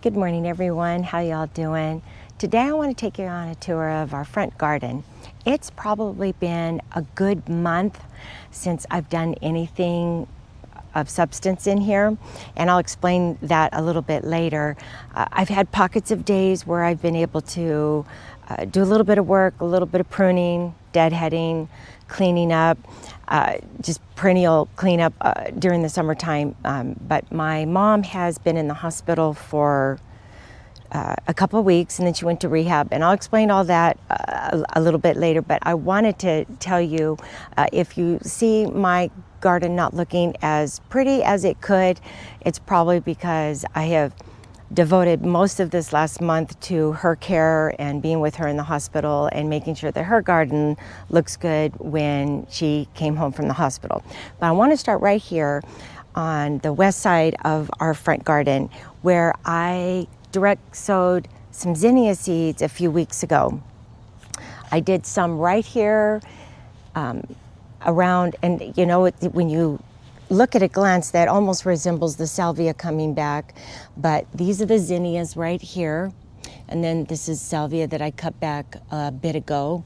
Good morning, everyone. How y'all doing? Today I want to take you on a tour of our front garden. It's probably been a good month since I've done anything of substance in here, and I'll explain that a little bit later. I've had pockets of days where I've been able to do a little bit of work, a little bit of pruning, deadheading, cleaning up, just perennial cleanup during the summertime. But my mom has been in the hospital for a couple of weeks, and then she went to rehab, and I'll explain all that a little bit later. But I wanted to tell you, if you see my garden not looking as pretty as it could, it's probably because I have devoted most of this last month to her care and being with her in the hospital and making sure that her garden looks good when she came home from the hospital. But I want to start right here on the west side of our front garden, where I direct sowed some zinnia seeds a few weeks ago. I did some right here around, and you know, when you look at a glance, that almost resembles the salvia coming back, but these are the zinnias right here, and then this is salvia that I cut back a bit ago,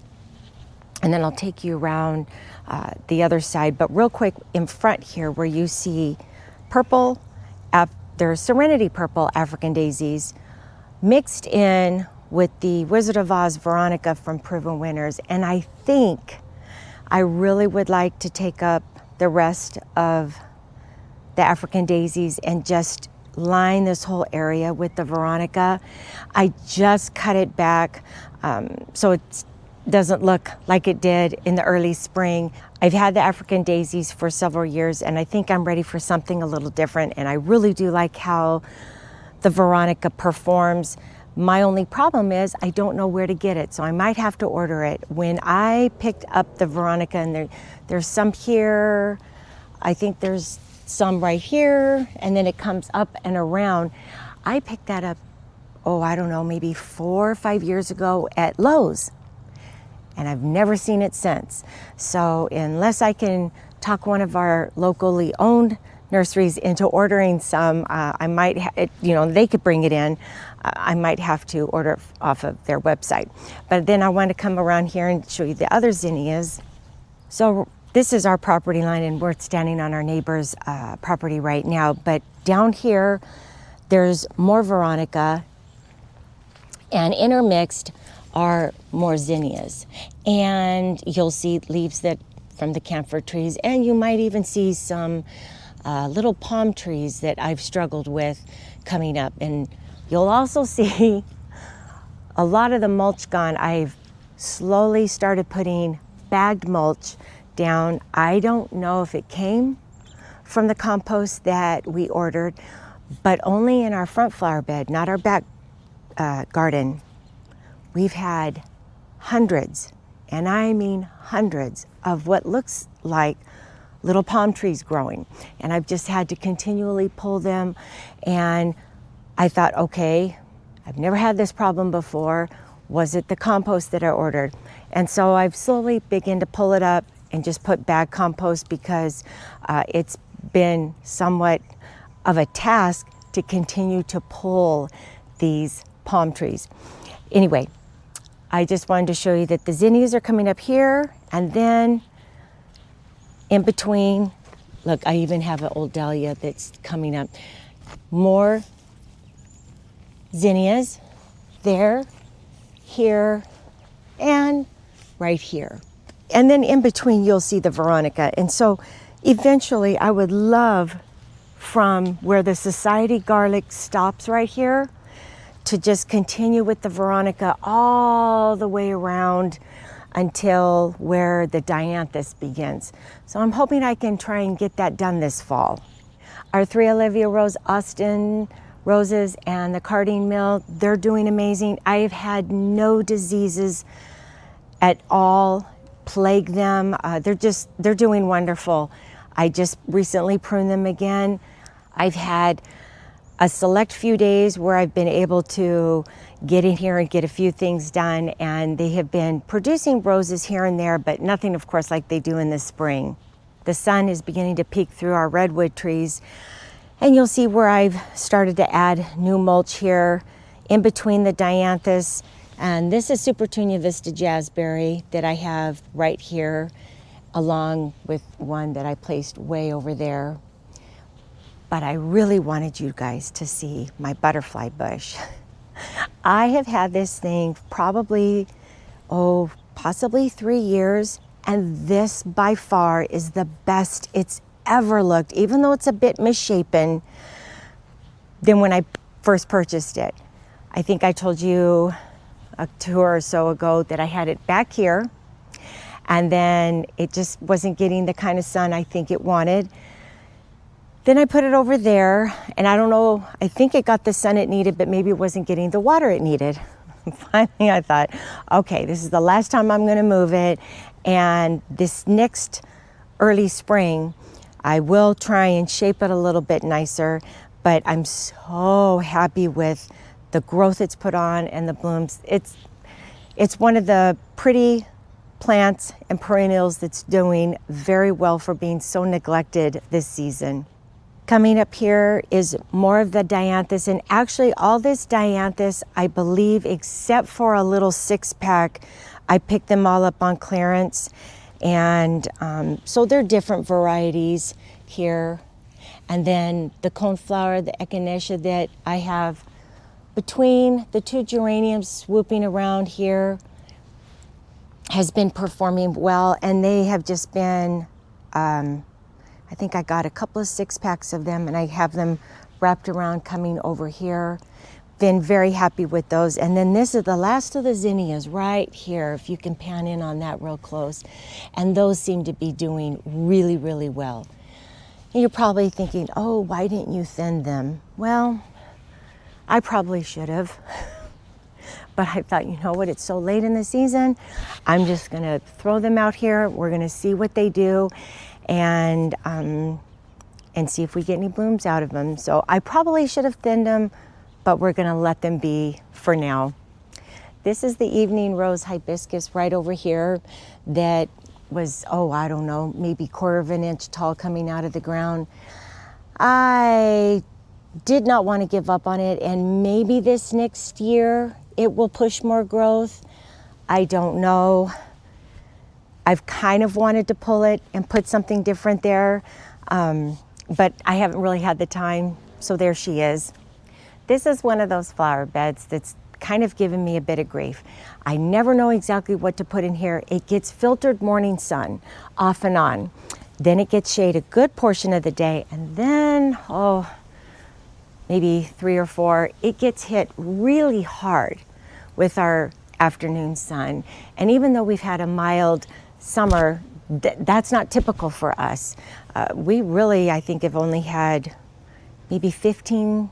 and then I'll take you around the other side. But real quick, in front here where you see purple, they're Serenity Purple African daisies mixed in with the Wizard of Oz Veronica from Proven Winners, and I think I really would like to take up the rest of the African daisies and just line this whole area with the Veronica. I just cut it back so it doesn't look like it did in the early spring. I've had the African daisies for several years, and I think I'm ready for something a little different, and I really do like how the Veronica performs. My only problem is I don't know where to get it, so I might have to order it. When I picked up the Veronica, and there's some here, I think there's some right here, and then it comes up and around. I picked that up, I don't know, maybe 4 or 5 years ago at Lowe's, and I've never seen it since. So unless I can talk one of our locally owned nurseries into ordering some, I might, they could bring it in. I might have to order off of their website. But then I want to come around here and show you the other zinnias. So this is our property line, and we're standing on our neighbor's property right now. But down here, there's more Veronica, and intermixed are more zinnias. And you'll see leaves that from the camphor trees, and you might even see some little palm trees that I've struggled with coming up. And you'll also see a lot of the mulch gone. I've slowly started putting bagged mulch down. I don't know if it came from the compost that we ordered, but only in our front flower bed, not our back garden. We've had hundreds, and I mean hundreds, of what looks like little palm trees growing. And I've just had to continually pull them. And I thought, okay, I've never had this problem before. Was it the compost that I ordered? And so I've slowly begun to pull it up and just put bag compost, because it's been somewhat of a task to continue to pull these palm trees. Anyway, I just wanted to show you that the zinnias are coming up here, and then in between, look, I even have an old dahlia that's coming up. More zinnias there, here, and right here. And then in between, you'll see the Veronica. And so eventually I would love, from where the Society garlic stops right here, to just continue with the Veronica all the way around until where the Dianthus begins. So I'm hoping I can try and get that done this fall. Our 3 Olivia Rose Austin roses and the Cardine Mill, they're doing amazing. I've had no diseases at all plague them. They're doing wonderful. I just recently pruned them again. I've had a select few days where I've been able to get in here and get a few things done, and they have been producing roses here and there, but nothing, of course, like they do in the spring. The sun is beginning to peek through our redwood trees, And you'll see where I've started to add new mulch here in between the dianthus. And this is Supertunia Vista Jazzberry that I have right here, along with one that I placed way over there. But I really wanted you guys to see my butterfly bush. I have had this thing probably, possibly 3 years, and this by far is the best it's ever looked, even though it's a bit misshapen than when I first purchased it. I think I told you a tour or so ago that I had it back here, and then it just wasn't getting the kind of sun I think it wanted. Then I put it over there, and I don't know, I think it got the sun it needed, but maybe it wasn't getting the water it needed. Finally, I thought, okay, this is the last time I'm gonna move it, and this next early spring, I will try and shape it a little bit nicer, but I'm so happy with the growth it's put on and the blooms. It's one of the pretty plants and perennials that's doing very well for being so neglected this season. Coming up here is more of the dianthus, and actually all this dianthus, I believe, except for a little 6-pack, I picked them all up on clearance. And so they're different varieties here. And then the coneflower, the echinacea that I have between the 2 geraniums swooping around here has been performing well, and they have just been, I think I got a couple of 6-packs of them, and I have them wrapped around coming over here. Been very happy with those. And then this is the last of the zinnias right here, if you can pan in on that real close. And those seem to be doing really, really well. And you're probably thinking, oh, why didn't you thin them? Well, I probably should have. But I thought, you know what, it's so late in the season, I'm just gonna throw them out here. We're gonna see what they do, and see if we get any blooms out of them. So I probably should have thinned them, but we're gonna let them be for now. This is the evening rose hibiscus right over here that was, I don't know, maybe 1/4 of an inch tall coming out of the ground. I did not want to give up on it, and maybe this next year it will push more growth. I don't know. I've kind of wanted to pull it and put something different there, but I haven't really had the time, so there she is. This is one of those flower beds that's kind of given me a bit of grief. I never know exactly what to put in here. It gets filtered morning sun off and on. Then it gets shade a good portion of the day, and then, maybe 3 or 4, it gets hit really hard with our afternoon sun. And even though we've had a mild summer, that's not typical for us. We really, I think, have only had maybe 15,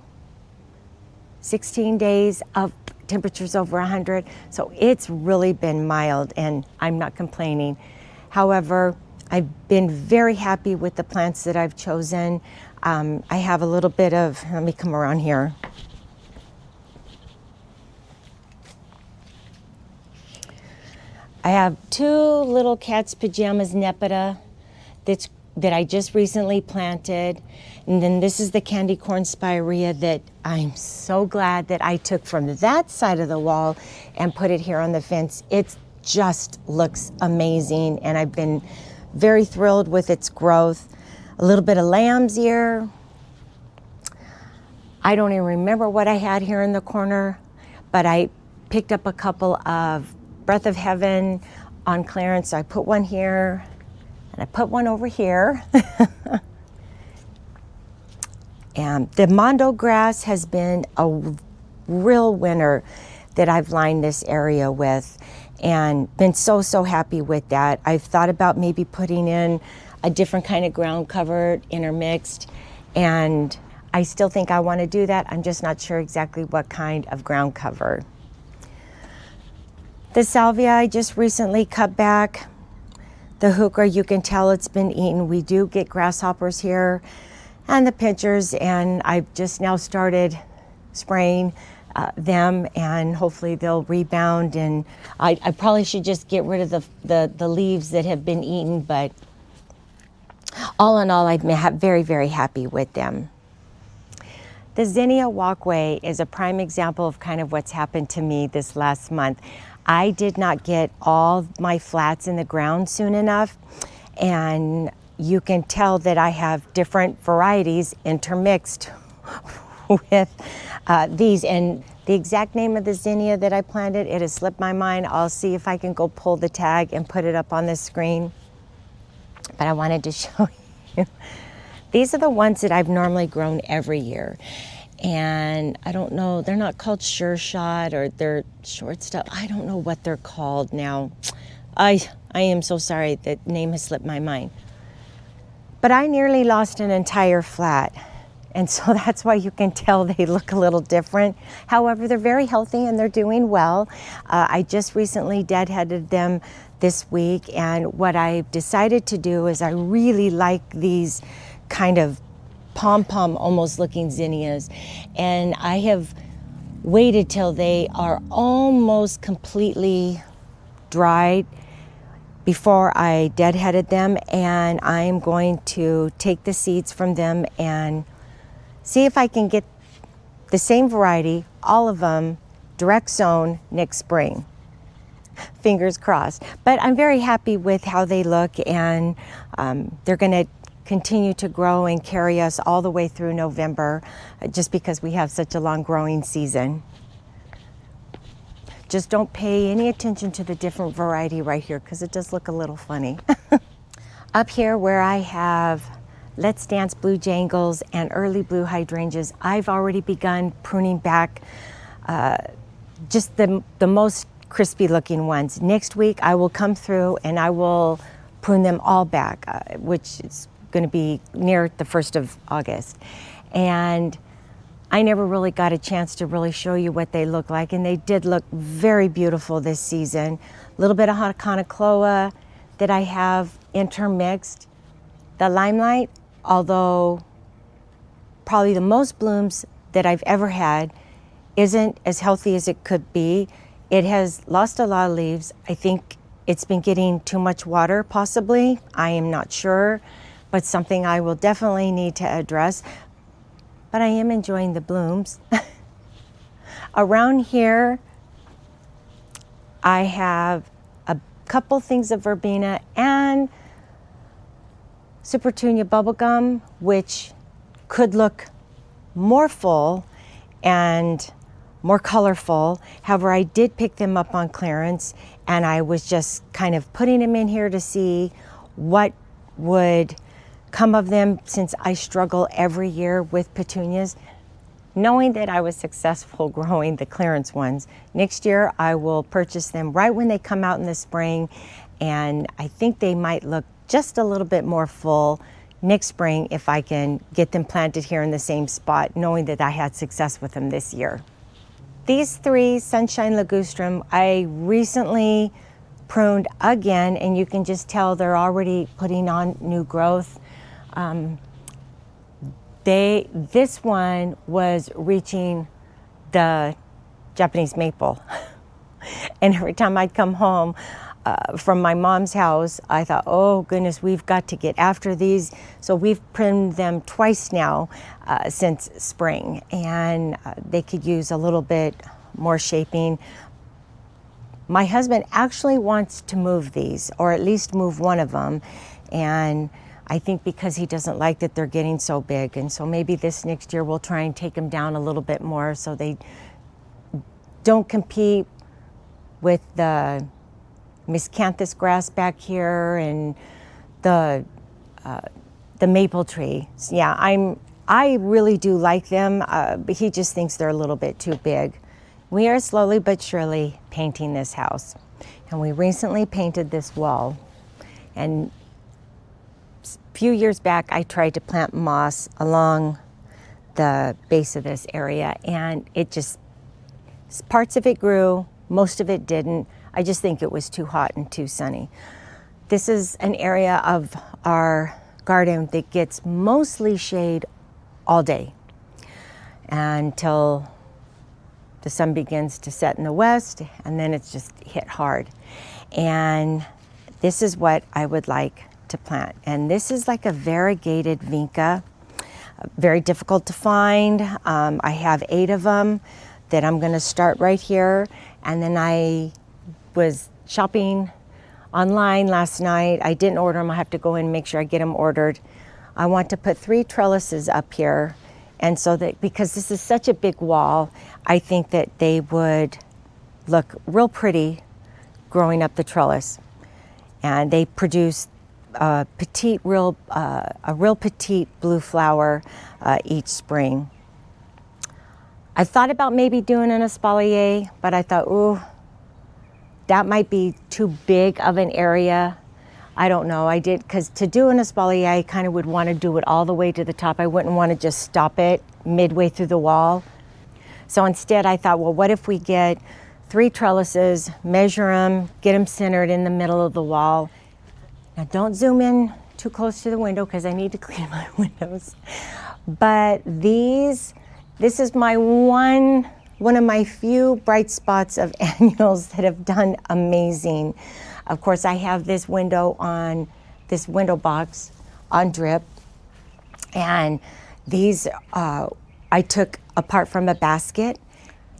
16 days of temperatures over 100. So it's really been mild, and I'm not complaining. However, I've been very happy with the plants that I've chosen. I have a little bit of, let me come around here. I have 2 little cat's pajamas nepeta that I just recently planted. And then this is the candy corn spirea that I'm so glad that I took from that side of the wall and put it here on the fence. It just looks amazing, and I've been very thrilled with its growth. A little bit of lamb's ear. I don't even remember what I had here in the corner, but I picked up a couple of Breath of Heaven on clearance. So I put one here, and I put one over here. And the mondo grass has been a real winner that I've lined this area with, and been so happy with that. I've thought about maybe putting in a different kind of ground cover intermixed, and I still think I want to do that. I'm just not sure exactly what kind of ground cover. The salvia I just recently cut back. The heuchera, you can tell it's been eaten. We do get grasshoppers here, and the pinchers, and I've just now started spraying them, and hopefully they'll rebound. And I probably should just get rid of the leaves that have been eaten, but all in all, I'm very happy with them. The zinnia walkway is a prime example of kind of what's happened to me this last month. I did not get all my flats in the ground soon enough, and you can tell that I have different varieties intermixed with these. And the exact name of the zinnia that I planted, it has slipped my mind. I'll see if I can go pull the tag and put it up on the screen. But I wanted to show you. These are the ones that I've normally grown every year. And I don't know, they're not called Sure Shot or they're shortstop. I don't know what they're called now. I am so sorry, that name has slipped my mind. But I nearly lost an entire flat. And so that's why you can tell they look a little different. However, they're very healthy and they're doing well. I just recently deadheaded them this week. And what I've decided to do is I really like these kind of pom-pom almost looking zinnias, and I have waited till they are almost completely dried before I deadheaded them, and I'm going to take the seeds from them and see if I can get the same variety, all of them direct sown next spring. Fingers crossed. But I'm very happy with how they look, and they're going to continue to grow and carry us all the way through November, just because we have such a long growing season. Just don't pay any attention to the different variety right here, because it does look a little funny. Up here where I have Let's Dance Blue Jangles and early blue hydrangeas, I've already begun pruning back just the most crispy looking ones. Next week I will come through and I will prune them all back, which is going to be near the 1st of August. And I never really got a chance to really show you what they look like, and they did look very beautiful this season. A little bit of Haconocloa that I have intermixed. The Limelight, although probably the most blooms that I've ever had, isn't as healthy as it could be. It has lost a lot of leaves. I think it's been getting too much water, possibly. I am not sure, but something I will definitely need to address. But I am enjoying the blooms. Around here, I have a couple things of verbena and Supertunia bubblegum, which could look more full and more colorful. However, I did pick them up on clearance, and I was just kind of putting them in here to see what would come of them, since I struggle every year with petunias. Knowing that I was successful growing the clearance ones, next year I will purchase them right when they come out in the spring, and I think they might look just a little bit more full next spring if I can get them planted here in the same spot, knowing that I had success with them this year. These 3 Sunshine Ligustrum, I recently pruned again, and you can just tell they're already putting on new growth. This one was reaching the Japanese maple. And every time I'd come home from my mom's house, I thought, oh goodness, we've got to get after these. So we've pruned them twice now since spring, and they could use a little bit more shaping. My husband actually wants to move these, or at least move one of them, and I think because he doesn't like that they're getting so big. And so maybe this next year we'll try and take them down a little bit more so they don't compete with the miscanthus grass back here and the maple tree. Yeah, I really do like them, but he just thinks they're a little bit too big. We are slowly but surely painting this house, and we recently painted this wall. And a few years back, I tried to plant moss along the base of this area, and it just, parts of it grew, most of it didn't. I just think it was too hot and too sunny. This is an area of our garden that gets mostly shade all day until the sun begins to set in the west, and then it's just hit hard. And this is what I would like to plant. And this is like a variegated vinca. very difficult to find. I have 8 of them that I'm going to start right here. And then I was shopping online last night. I didn't order them. I have to go in and make sure I get them ordered. I want to put 3 trellises up here. And so that, because this is such a big wall, I think that they would look real pretty growing up the trellis. And they produce a real petite blue flower each spring. I thought about maybe doing an espalier, but I thought, ooh, that might be too big of an area. I don't know. I did, because to do an espalier, I kind of would want to do it all the way to the top. I wouldn't want to just stop it midway through the wall. So instead I thought, well, what if we get 3 trellises, measure them, get them centered in the middle of the wall. Now don't zoom in too close to the window because I need to clean my windows. But this is my one of my few bright spots of annuals that have done amazing. Of course, I have this window box on drip, and these I took apart from a basket.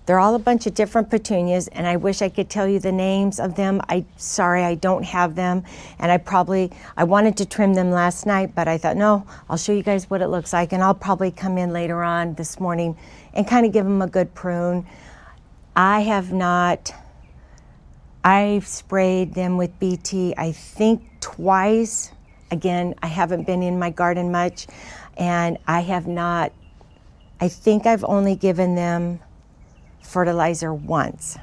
They're all a bunch of different petunias, and I wish I could tell you the names of them. Sorry, I don't have them. And I wanted to trim them last night, but I thought, no, I'll show you guys what it looks like, and I'll probably come in later on this morning and kind of give them a good prune. I've sprayed them with BT, I think twice. Again, I haven't been in my garden much, and I think I've only given them fertilizer once.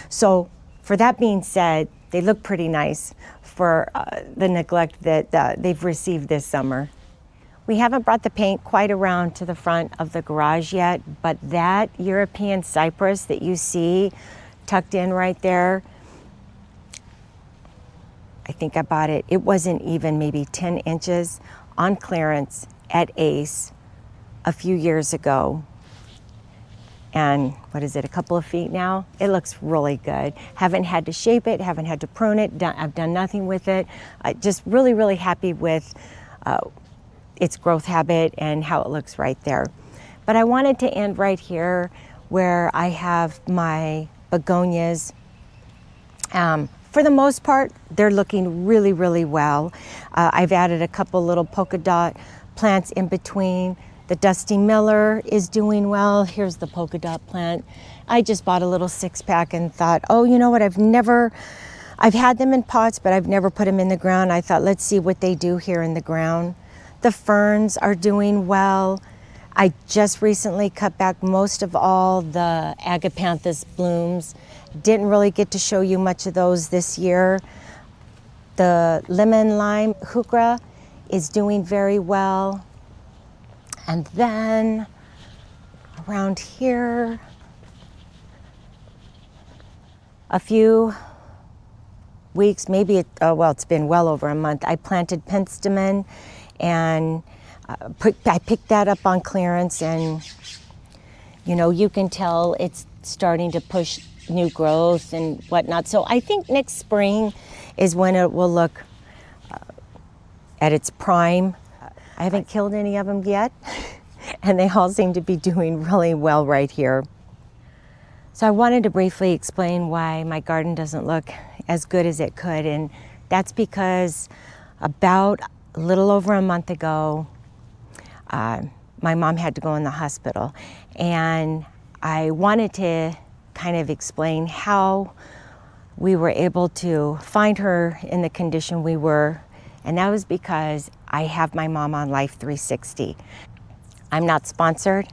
So for that being said, they look pretty nice for the neglect that they've received this summer. We haven't brought the paint quite around to the front of the garage yet, but that European cypress that you see tucked in right there, I think I bought it. It wasn't even maybe 10 inches on clearance at Ace a few years ago. And what is it, a couple of feet now? It looks really good. Haven't had to shape it, haven't had to prune it, I've done nothing with it. Just really, really happy with its growth habit and how it looks right there. But I wanted to end right here where I have my begonias. For the most part, they're looking really, really well. I've added a couple little polka dot plants in between. The Dusty Miller is doing well. Here's the polka dot plant. I just bought a little 6-pack and thought, oh, you know what, I've had them in pots, but I've never put them in the ground. I thought, let's see what they do here in the ground. The ferns are doing well. I just recently cut back most of all the agapanthus blooms. Didn't really get to show you much of those this year. The lemon lime heuchera is doing very well. And then around here, a few weeks, maybe, it's been well over a month, I planted penstemon, and I picked that up on clearance, and you can tell it's starting to push new growth and whatnot. So I think next spring is when it will look at its prime. I haven't killed any of them yet, and they all seem to be doing really well right here. So I wanted to briefly explain why my garden doesn't look as good as it could, and that's because about a little over a month ago, my mom had to go in the hospital, and I wanted to kind of explain how we were able to find her in the condition we were, and that was because I have my mom on Life360. I'm not sponsored.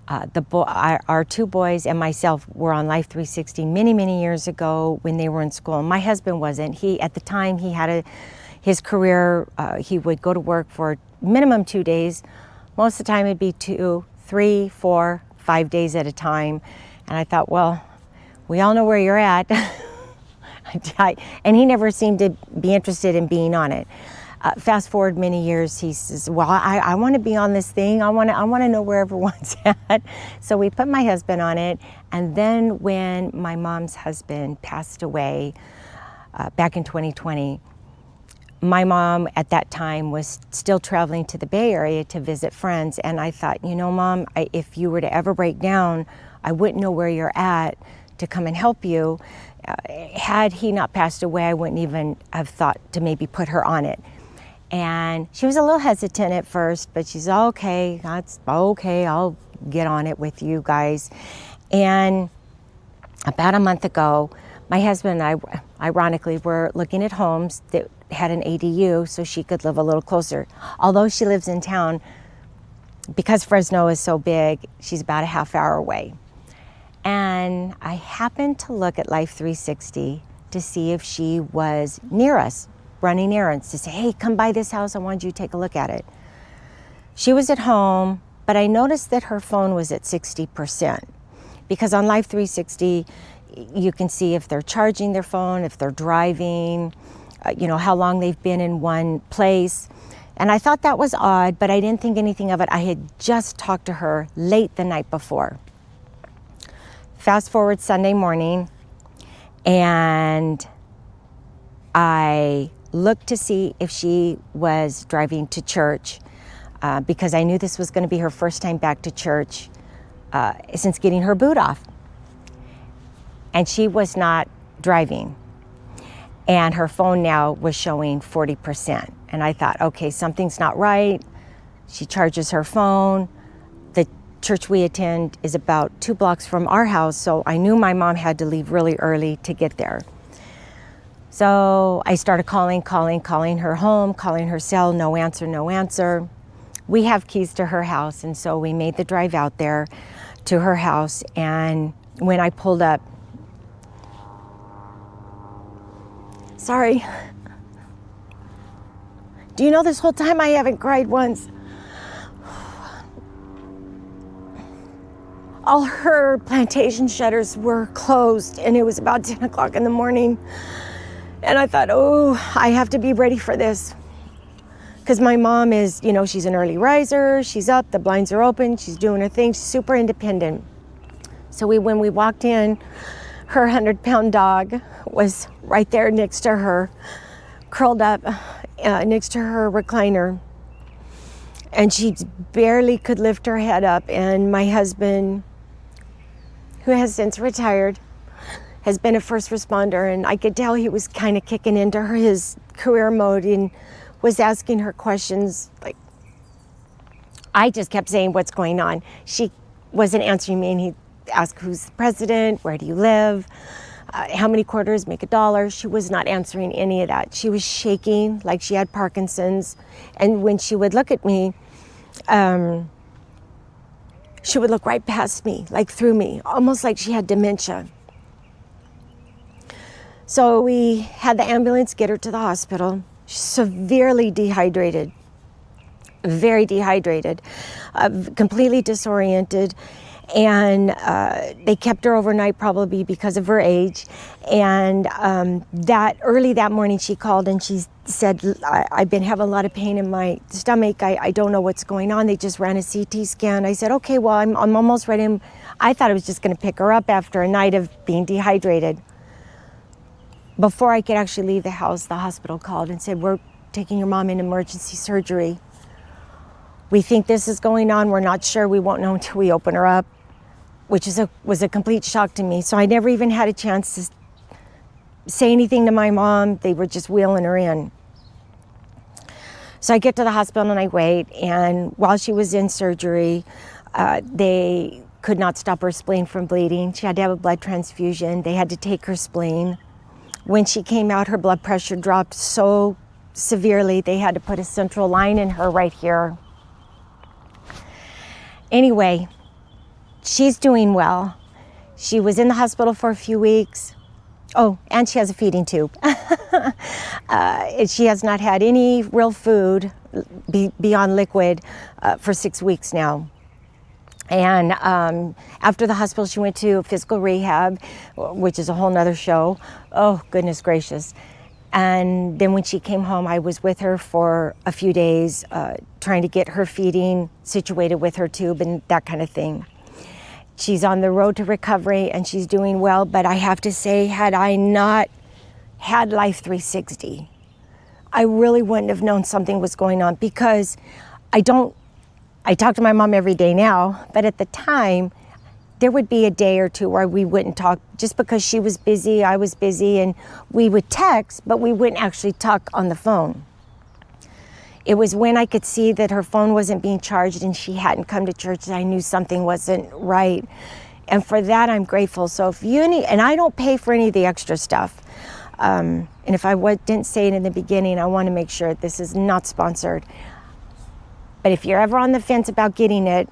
Our 2 boys and myself were on Life360 many, many years ago when they were in school. My husband wasn't. At the time, he had his career, he would go to work for minimum 2 days. Most of the time it'd be 2, 3, 4, 5 days at a time. And I thought, well, we all know where you're at. And he never seemed to be interested in being on it. Fast forward many years, he says, well, I want to be on this thing. I want to know where everyone's at. So we put my husband on it. And then when my mom's husband passed away back in 2020, my mom at that time was still traveling to the Bay Area to visit friends, and I thought, you know, Mom, if you were to ever break down, I wouldn't know where you're at to come and help you. Had he not passed away, I wouldn't even have thought to maybe put her on it. And she was a little hesitant at first, but she's okay, that's okay, I'll get on it with you guys. And about a month ago, my husband and I, ironically, were looking at homes that had an ADU so she could live a little closer. Although she lives in town, because Fresno is so big, she's about a half hour away. And I happened to look at Life360 to see if she was near us, running errands, to say, hey, come by this house, I want you to take a look at it. She was at home, but I noticed that her phone was at 60%, because on Life360, you can see if they're charging their phone, if they're driving, you know, how long they've been in one place. And I thought that was odd, but I didn't think anything of it. I had just talked to her late the night before. Fast forward Sunday morning, and I looked to see if she was driving to church, because I knew this was going to be her first time back to church since getting her boot off. And she was not driving. And her phone now was showing 40%. And I thought, okay, something's not right. She charges her phone. The church we attend is about 2 blocks from our house, so I knew my mom had to leave really early to get there. So I started calling her home, calling her cell, no answer, no answer. We have keys to her house, and so we made the drive out there to her house. And when I pulled up, sorry, do you know this whole time I haven't cried once? All her plantation shutters were closed, and it was about 10 o'clock in the morning. And I thought, oh, I have to be ready for this. Because my mom is, you know, she's an early riser, she's up, the blinds are open, she's doing her thing, she's super independent. So when we walked in, her 100-pound dog was right there next to her, curled up next to her recliner. And she barely could lift her head up. And my husband, who has since retired, has been a first responder, and I could tell he was kind of kicking into his career mode and was asking her questions. Like, I just kept saying, what's going on? She wasn't answering me, and he asked, who's the president? Where do you live? How many quarters make $1? She was not answering any of that. She was shaking like she had Parkinson's. And when she would look at me, she would look right past me, like through me, almost like she had dementia. So we had the ambulance get her to the hospital. She's severely dehydrated, very dehydrated, completely disoriented. And they kept her overnight, probably because of her age. And that early that morning she called and she said, I've been having a lot of pain in my stomach. I don't know what's going on. They just ran a CT scan. I said, okay, well, I'm almost ready. I thought I was just going to pick her up after a night of being dehydrated. Before I could actually leave the house, the hospital called and said, we're taking your mom in emergency surgery. We think this is going on. We're not sure. We won't know until we open her up, which was a complete shock to me. So I never even had a chance to say anything to my mom. They were just wheeling her in. So I get to the hospital and I wait. And while she was in surgery, they could not stop her spleen from bleeding. She had to have a blood transfusion. They had to take her spleen. When she came out, her blood pressure dropped so severely, they had to put a central line in her right here. Anyway, she's doing well. She was in the hospital for a few weeks. Oh, and she has a feeding tube. She has not had any real food beyond liquid for 6 weeks now. And after the hospital, she went to physical rehab, which is a whole nother show. Oh, goodness gracious. And then when she came home, I was with her for a few days, trying to get her feeding situated with her tube and that kind of thing. She's on the road to recovery and she's doing well, but I have to say, had I not had Life360, I really wouldn't have known something was going on, because I talk to my mom every day now, but at the time, there would be a day or two where we wouldn't talk, just because she was busy, I was busy, and we would text, but we wouldn't actually talk on the phone. It was when I could see that her phone wasn't being charged and she hadn't come to church that I knew something wasn't right. And for that, I'm grateful. So if you need, and I don't pay for any of the extra stuff. And if I didn't say it in the beginning, I want to make sure this is not sponsored. But if you're ever on the fence about getting it,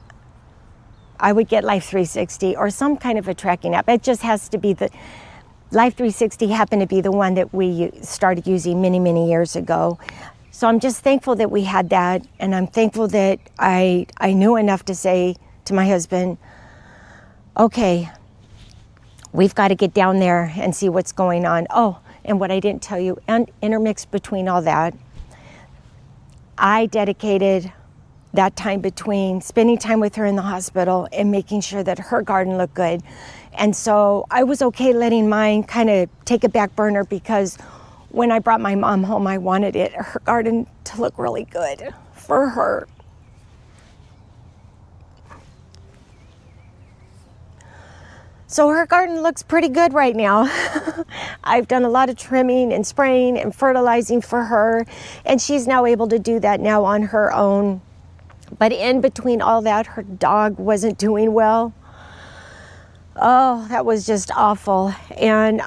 I would get Life360 or some kind of a tracking app. It just has to be the Life360 happened to be the one that we started using many, many years ago. So I'm just thankful that we had that, and I'm thankful that I knew enough to say to my husband, okay, we've got to get down there and see what's going on. Oh, and what I didn't tell you, and intermixed between all that, I dedicated that time between spending time with her in the hospital and making sure that her garden looked good. And so I was okay letting mine kind of take a back burner, because when I brought my mom home, I wanted her garden to look really good for her. So her garden looks pretty good right now. I've done a lot of trimming and spraying and fertilizing for her, and she's now able to do that now on her own. But in between all that, her dog wasn't doing well. Oh, that was just awful. And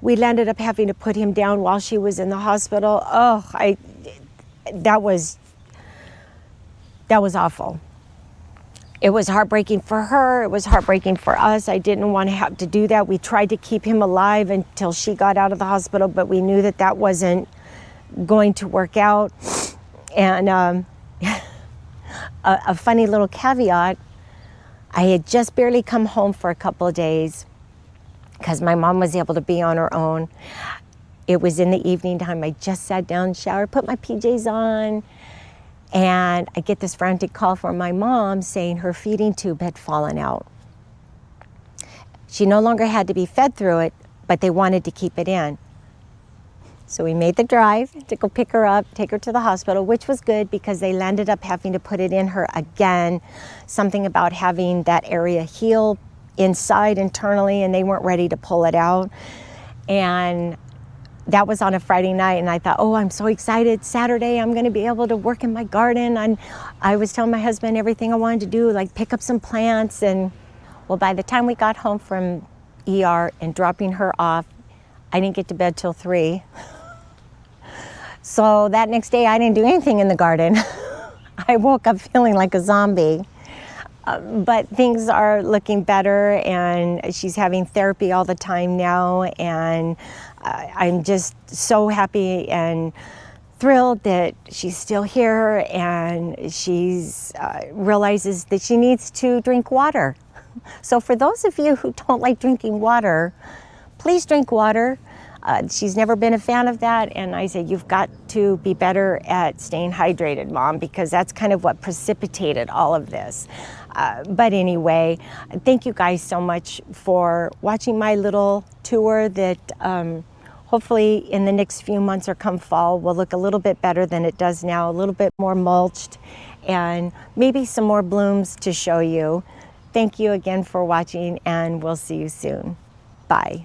we ended up having to put him down while she was in the hospital. Oh, that was awful. It was heartbreaking for her. It was heartbreaking for us. I didn't want to have to do that. We tried to keep him alive until she got out of the hospital, but we knew that wasn't going to work out. And a funny little caveat, I had just barely come home for a couple of days because my mom was able to be on her own. It was in the evening time. I just sat down, showered, put my PJs on, and I get this frantic call from my mom saying her feeding tube had fallen out. She no longer had to be fed through it, but they wanted to keep it in. So we made the drive to go pick her up, take her to the hospital, which was good because they ended up having to put it in her again. Something about having that area heal inside internally, and they weren't ready to pull it out. And that was on a Friday night, and I thought, oh, I'm so excited. Saturday, I'm gonna be able to work in my garden. And I was telling my husband everything I wanted to do, like pick up some plants. And well, by the time we got home from ER and dropping her off, I didn't get to bed till 3. So that next day, I didn't do anything in the garden. I woke up feeling like a zombie. But things are looking better, and she's having therapy all the time now. And I'm just so happy and thrilled that she's still here, and she's realizes that she needs to drink water. So for those of you who don't like drinking water, please drink water. She's never been a fan of that, and I said, you've got to be better at staying hydrated, Mom, because that's kind of what precipitated all of this. But anyway, thank you guys so much for watching my little tour that hopefully in the next few months or come fall will look a little bit better than it does now, a little bit more mulched, and maybe some more blooms to show you. Thank you again for watching, and we'll see you soon. Bye.